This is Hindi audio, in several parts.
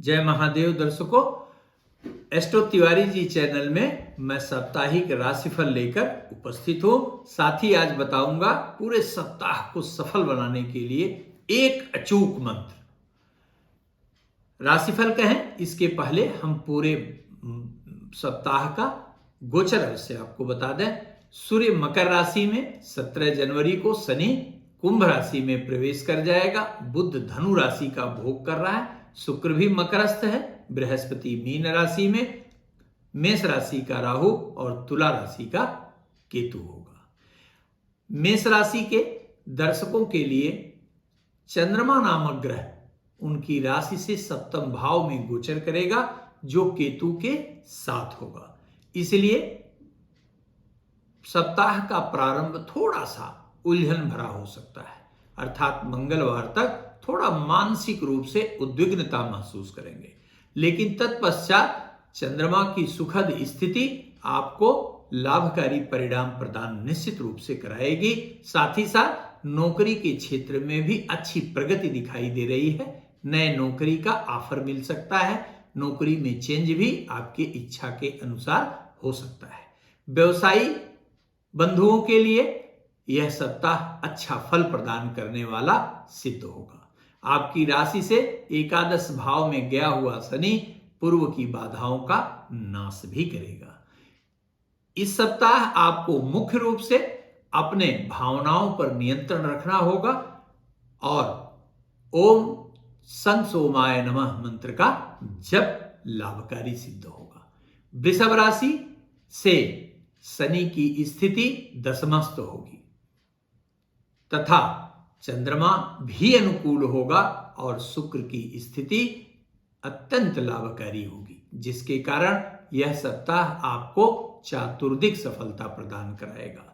जय महादेव दर्शकों, एस्ट्रो तिवारी जी चैनल में मैं साप्ताहिक राशिफल लेकर उपस्थित हूँ। साथ ही आज बताऊंगा पूरे सप्ताह को सफल बनाने के लिए एक अचूक मंत्र। राशिफल कहें इसके पहले हम पूरे सप्ताह का गोचर अवश्य आपको बता दें। सूर्य मकर राशि में 17 जनवरी को, शनि कुंभ राशि में प्रवेश कर जाएगा, बुध धनु राशि का भोग कर रहा है, शुक्र भी मकरस्थ है, बृहस्पति मीन राशि में, मेष राशि का राहु और तुला राशि का केतु होगा। मेष राशि के दर्शकों के लिए चंद्रमा नामक ग्रह उनकी राशि से सप्तम भाव में गोचर करेगा, जो केतु के साथ होगा। इसलिए सप्ताह का प्रारंभ थोड़ा सा उलझन भरा हो सकता है, अर्थात मंगलवार तक थोड़ा मानसिक रूप से उद्विग्नता महसूस करेंगे, लेकिन तत्पश्चात चंद्रमा की सुखद स्थिति आपको लाभकारी परिणाम प्रदान निश्चित रूप से कराएगी। साथ ही साथ नौकरी के क्षेत्र में भी अच्छी प्रगति दिखाई दे रही है। नए नौकरी का ऑफर मिल सकता है, नौकरी में चेंज भी आपके इच्छा के अनुसार हो सकता है। व्यवसायी बंधुओं के लिए यह सप्ताह अच्छा फल प्रदान करने वाला सिद्ध होगा। आपकी राशि से एकादश भाव में गया हुआ शनि पूर्व की बाधाओं का नाश भी करेगा। इस सप्ताह आपको मुख्य रूप से अपने भावनाओं पर नियंत्रण रखना होगा और ओम सन सोमाय नमः मंत्र का जप लाभकारी सिद्ध होगा। वृषभ राशि से शनि की स्थिति दशमस्त होगी तथा चंद्रमा भी अनुकूल होगा और शुक्र की स्थिति अत्यंत लाभकारी होगी, जिसके कारण यह सप्ताह आपको चातुर्दिक सफलता प्रदान कराएगा।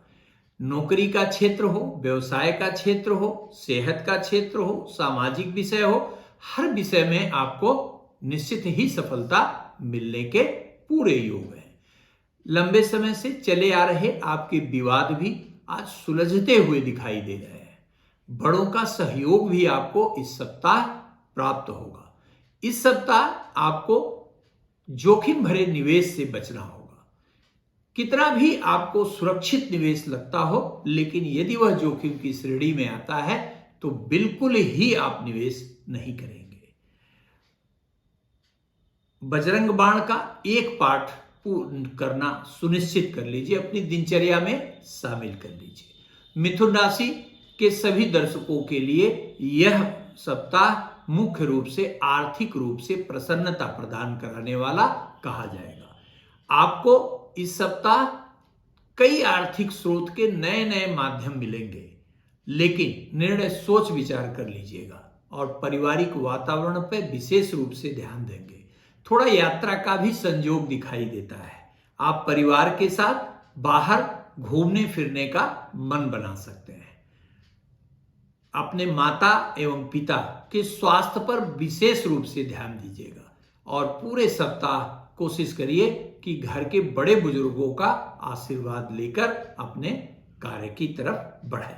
नौकरी का क्षेत्र हो, व्यवसाय का क्षेत्र हो, सेहत का क्षेत्र हो, सामाजिक विषय हो, हर विषय में आपको निश्चित ही सफलता मिलने के पूरे योग हैं। लंबे समय से चले आ रहे आपके विवाद भी आज सुलझते हुए दिखाई दे रहे हैं। बड़ों का सहयोग भी आपको इस सप्ताह प्राप्त होगा। इस सप्ताह आपको जोखिम भरे निवेश से बचना होगा। कितना भी आपको सुरक्षित निवेश लगता हो, लेकिन यदि वह जोखिम की श्रेणी में आता है तो बिल्कुल ही आप निवेश नहीं करेंगे। बजरंग बाण का एक पाठ पूर्ण करना सुनिश्चित कर लीजिए, अपनी दिनचर्या में शामिल कर लीजिए। मिथुन राशि के सभी दर्शकों के लिए यह सप्ताह मुख्य रूप से आर्थिक रूप से प्रसन्नता प्रदान कराने वाला कहा जाएगा। आपको इस सप्ताह कई आर्थिक स्रोत के नए नए माध्यम मिलेंगे, लेकिन निर्णय सोच विचार कर लीजिएगा और पारिवारिक वातावरण पर विशेष रूप से ध्यान देंगे। थोड़ा यात्रा का भी संयोग दिखाई देता है। आप परिवार के साथ बाहर घूमने फिरने का मन बना सकते हैं। अपने माता एवं पिता के स्वास्थ्य पर विशेष रूप से ध्यान दीजिएगा और पूरे सप्ताह कोशिश करिए कि घर के बड़े बुजुर्गों का आशीर्वाद लेकर अपने कार्य की तरफ बढ़े।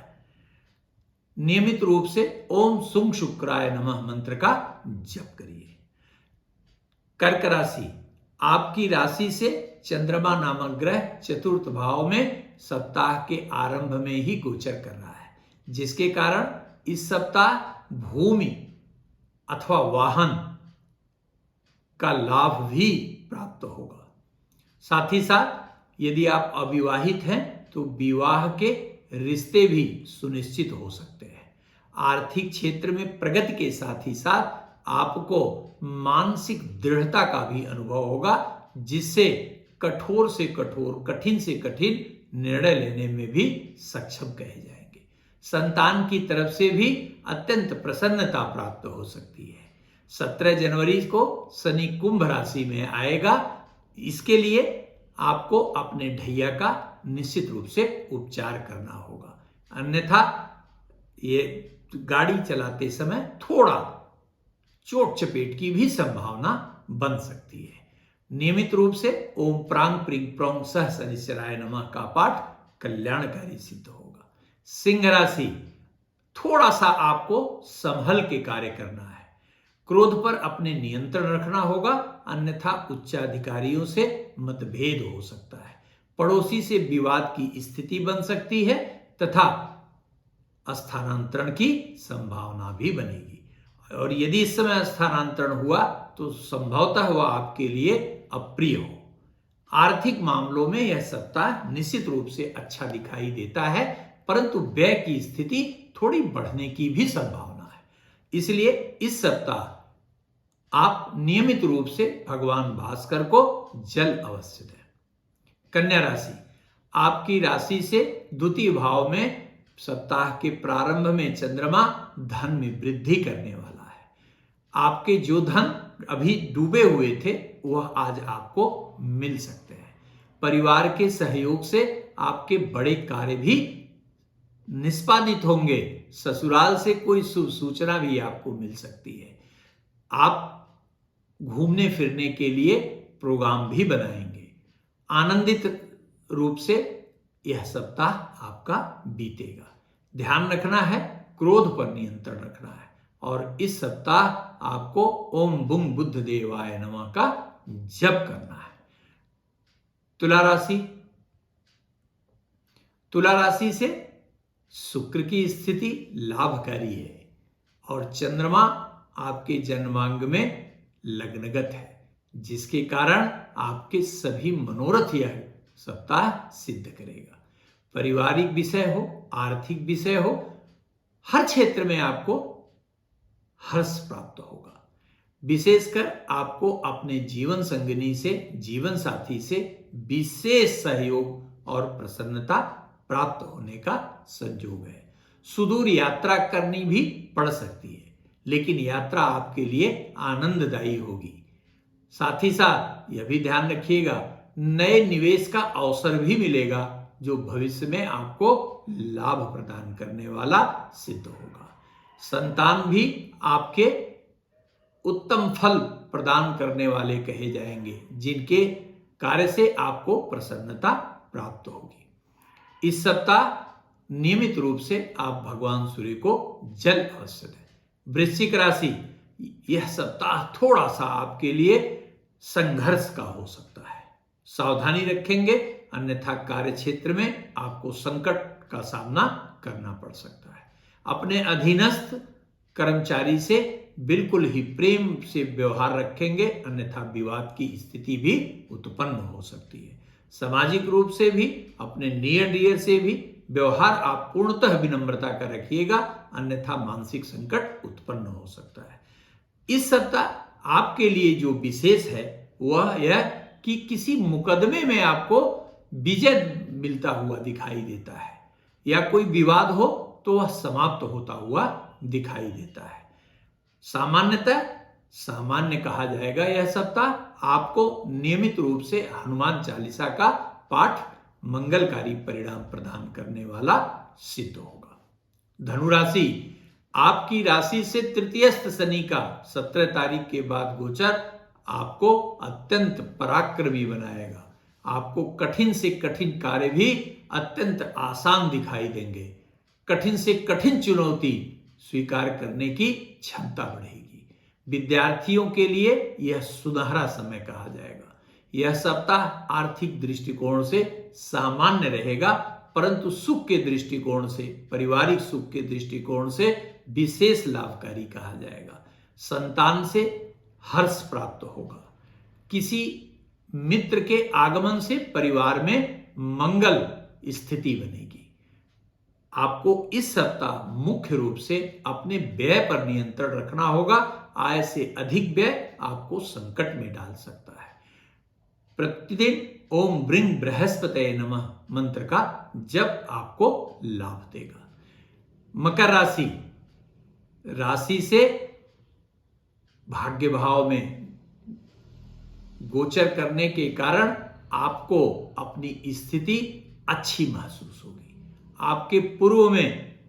नियमित रूप से ओम सुं शुक्राय नमः मंत्र का जप करिए। कर्क राशि, आपकी राशि से चंद्रमा नामक ग्रह चतुर्थ भाव में सप्ताह के आरंभ में ही गोचर कर रहा है, जिसके कारण इस सप्ताह भूमि अथवा वाहन का लाभ भी प्राप्त होगा। साथ ही साथ यदि आप अविवाहित हैं तो विवाह के रिश्ते भी सुनिश्चित हो सकते हैं। आर्थिक क्षेत्र में प्रगति के साथ ही साथ आपको मानसिक दृढ़ता का भी अनुभव होगा, जिससे कठोर से कठोर, कठिन से कठिन निर्णय लेने में भी सक्षम कहे जाएंगे। संतान की तरफ से भी अत्यंत प्रसन्नता प्राप्त हो सकती है। 17 जनवरी को शनि कुंभ राशि में आएगा। इसके लिए आपको अपने ढैया का निश्चित रूप से उपचार करना होगा, अन्यथा ये गाड़ी चलाते समय थोड़ा चोट चपेट की भी संभावना बन सकती है। नियमित रूप से ओम प्रांग प्रिंग प्रोंग सह शनिश्चराय नमः का पाठ कल्याणकारी सिद्ध होगा। सिंह राशि, थोड़ा सा आपको संभल के कार्य करना है। क्रोध पर अपने नियंत्रण रखना होगा, अन्यथा उच्चाधिकारियों से मतभेद हो सकता है। पड़ोसी से विवाद की स्थिति बन सकती है तथा स्थानांतरण की संभावना भी बनेगी। और यदि इस समय स्थानांतरण हुआ तो संभवतः वह आपके लिए अप्रिय हो। आर्थिक मामलों में यह सप्ताह निश्चित रूप से अच्छा दिखाई देता है, परंतु व्यय की स्थिति थोड़ी बढ़ने की भी संभावना है। इसलिए इस सप्ताह आप नियमित रूप से भगवान भास्कर को जल अवश्य दें। कन्या राशि, आपकी राशि से द्वितीय भाव में सप्ताह के प्रारंभ में चंद्रमा धन में वृद्धि करने वाला है। आपके जो धन अभी डूबे हुए थे वह आज आपको मिल सकते हैं। परिवार के सहयोग से आपके बड़े कार्य भी निष्पादित होंगे। ससुराल से कोई शुभ सूचना भी आपको मिल सकती है। आप घूमने फिरने के लिए प्रोग्राम भी बनाएंगे। आनंदित रूप से यह सप्ताह आपका बीतेगा। ध्यान रखना है, क्रोध पर नियंत्रण रखना है। और इस सप्ताह आपको ओम बुंग बुद्ध देवाय नमः का जप करना है। तुला राशि, तुला राशि से शुक्र की स्थिति लाभकारी है और चंद्रमा आपके जन्मांग में लग्नगत है, जिसके कारण आपके सभी मनोरथ यह सप्ताह सिद्ध करेगा। पारिवारिक विषय हो, आर्थिक विषय हो, हर क्षेत्र में आपको हर्ष प्राप्त होगा। विशेषकर आपको अपने जीवन संगिनी से, जीवन साथी से विशेष सहयोग और प्रसन्नता प्राप्त होने का संयोग है। सुदूर यात्रा करनी भी पड़ सकती है, लेकिन यात्रा आपके लिए आनंददायी होगी। साथ ही साथ यह भी ध्यान रखिएगा, नए निवेश का अवसर भी मिलेगा जो भविष्य में आपको लाभ प्रदान करने वाला सिद्ध होगा। संतान भी आपके उत्तम फल प्रदान करने वाले कहे जाएंगे, जिनके कार्य से आपको प्रसन्नता प्राप्त होगी। इस सप्ताह नियमित रूप से आप भगवान सूर्य को जल अवश्य दें। वृश्चिक राशि, यह सप्ताह थोड़ा सा आपके लिए संघर्ष का हो सकता है। सावधानी रखेंगे, अन्यथा कार्य क्षेत्र में आपको संकट का सामना करना पड़ सकता है। अपने अधीनस्थ कर्मचारी से बिल्कुल ही प्रेम से व्यवहार रखेंगे, अन्यथा विवाद की स्थिति भी उत्पन्न हो सकती है। सामाजिक रूप से भी अपने नियर डियर से भी व्यवहार आप पूर्णतः विनम्रता का रखिएगा, अन्यथा मानसिक संकट उत्पन्न हो सकता है। इस सप्ताह आपके लिए जो विशेष है वह यह कि किसी मुकदमे में आपको विजय मिलता हुआ दिखाई देता है, या कोई विवाद हो तो वह समाप्त होता हुआ दिखाई देता है। सामान्यतः सामान्य कहा जाएगा यह सप्ताह आपको नियमित रूप से हनुमान चालीसा का पाठ मंगलकारी परिणाम प्रदान करने वाला सिद्ध होगा। धनु राशि, आपकी राशि से तृतीयस्थ शनि का 17 तारीख के बाद गोचर आपको अत्यंत पराक्रमी बनाएगा। आपको कठिन से कठिन कार्य भी अत्यंत आसान दिखाई देंगे। कठिन से कठिन चुनौती स्वीकार करने की क्षमता बढ़ेगी। विद्यार्थियों के लिए यह सुनहरा समय कहा जाएगा। यह सप्ताह आर्थिक दृष्टिकोण से सामान्य रहेगा, परंतु सुख के दृष्टिकोण से, पारिवारिक सुख के दृष्टिकोण से विशेष लाभकारी कहा जाएगा। संतान से हर्ष प्राप्त होगा। किसी मित्र के आगमन से परिवार में मंगल स्थिति बनेगी। आपको इस सप्ताह मुख्य रूप से अपने व्यय पर नियंत्रण रखना होगा। आय से अधिक व्यय आपको संकट में डाल सकता है। प्रतिदिन ओम ब्रिंग बृहस्पतये नमः मंत्र का जप आपको लाभ देगा। मकर राशि, राशि से भाग्य भाव में गोचर करने के कारण आपको अपनी स्थिति अच्छी महसूस होगी। आपके पूर्व में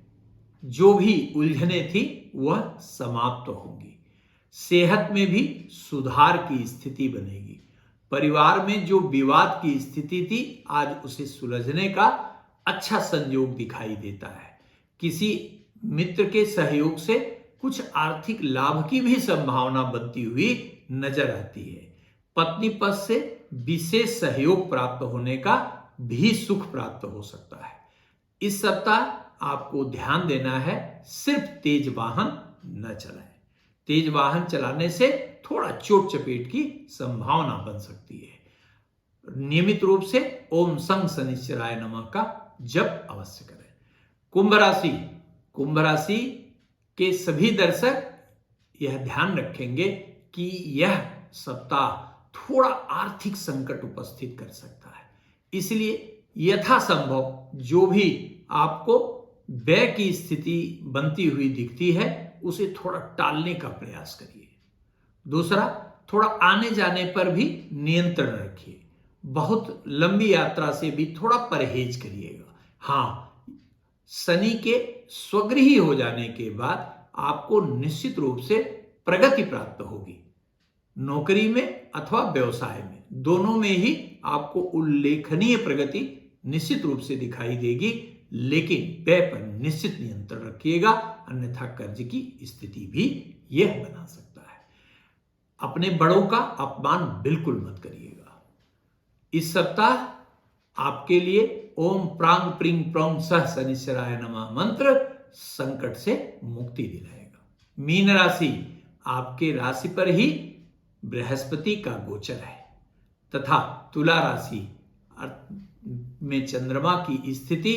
जो भी उलझने थी वह समाप्त होंगी। सेहत में भी सुधार की स्थिति बनेगी। परिवार में जो विवाद की स्थिति थी आज उसे सुलझने का अच्छा संयोग दिखाई देता है। किसी मित्र के सहयोग से कुछ आर्थिक लाभ की भी संभावना बनती हुई नजर आती है। पत्नी पक्ष से विशेष सहयोग प्राप्त होने का भी सुख प्राप्त हो सकता है। इस सप्ताह आपको ध्यान देना है, सिर्फ तेज वाहन न चलाएं। तेज वाहन चलाने से थोड़ा चोट चपेट की संभावना बन सकती है। नियमित रूप से ओम संग शनिश्चराय नमः का जप अवश्य करें। कुंभ राशि के सभी दर्शक यह ध्यान रखेंगे कि यह सप्ताह थोड़ा आर्थिक संकट उपस्थित कर सकता है, इसलिए यथासंभव जो भी आपको व्यय की स्थिति बनती हुई दिखती है उसे थोड़ा टालने का प्रयास करिए। दूसरा, थोड़ा आने जाने पर भी नियंत्रण रखिए। बहुत लंबी यात्रा से भी थोड़ा परहेज करिएगा। हाँ, शनि के स्वगृही हो जाने के बाद आपको निश्चित रूप से प्रगति प्राप्त होगी। नौकरी में अथवा व्यवसाय में, दोनों में ही आपको उल्लेखनीय प्रगति निश्चित रूप से दिखाई देगी, लेकिन व्यय पर निश्चित नियंत्रण रखिएगा, अन्यथा कर्ज की स्थिति भी यह बना सकता है। अपने बड़ों का अपमान बिल्कुल मत करिएगा। इस सप्ताह आपके लिए ओम प्रांग प्रिंग प्रौंग सह शनिश्चराय नमः मंत्र संकट से मुक्ति दिलाएगा। मीन राशि, आपके राशि पर ही बृहस्पति का गोचर है तथा तुला राशि में चंद्रमा की स्थिति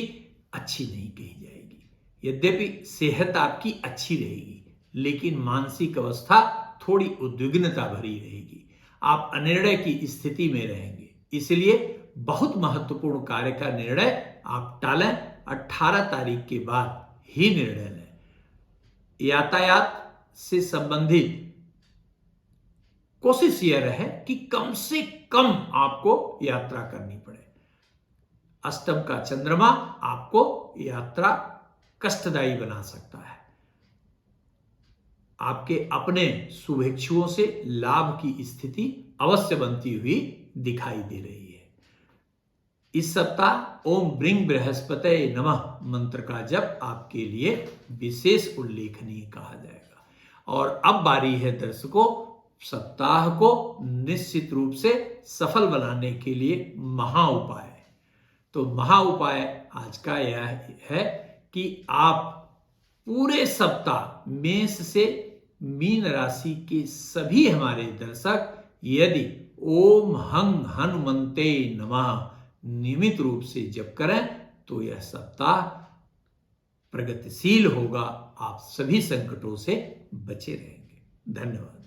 अच्छी नहीं कही जाएगी। यद्यपि सेहत आपकी अच्छी रहेगी, लेकिन मानसिक अवस्था थोड़ी उद्विग्नता भरी रहेगी। आप अनिर्णय की स्थिति में रहेंगे, इसलिए बहुत महत्वपूर्ण कार्य का निर्णय आप टालें। 18 तारीख के बाद ही निर्णय लें। यातायात से संबंधित कोशिश यह रहे कि कम से कम आपको यात्रा करनी पड़े। अष्टम का चंद्रमा आपको यात्रा कष्टदायी बना सकता है। आपके अपने शुभेच्छुओं से लाभ की स्थिति अवश्य बनती हुई दिखाई दे रही है। इस सप्ताह ओम ब्रिंग बृहस्पतये नमः मंत्र का जप आपके लिए विशेष उल्लेखनीय कहा जाएगा। और अब बारी है दर्शकों, सप्ताह को निश्चित रूप से सफल बनाने के लिए महा उपाय। तो महा उपाय आज का यह है कि आप पूरे सप्ताह मेष से मीन राशि के सभी हमारे दर्शक यदि ओम हंग हनुमंते नमः नियमित रूप से जप करें तो यह सप्ताह प्रगतिशील होगा। आप सभी संकटों से बचे रहेंगे। धन्यवाद।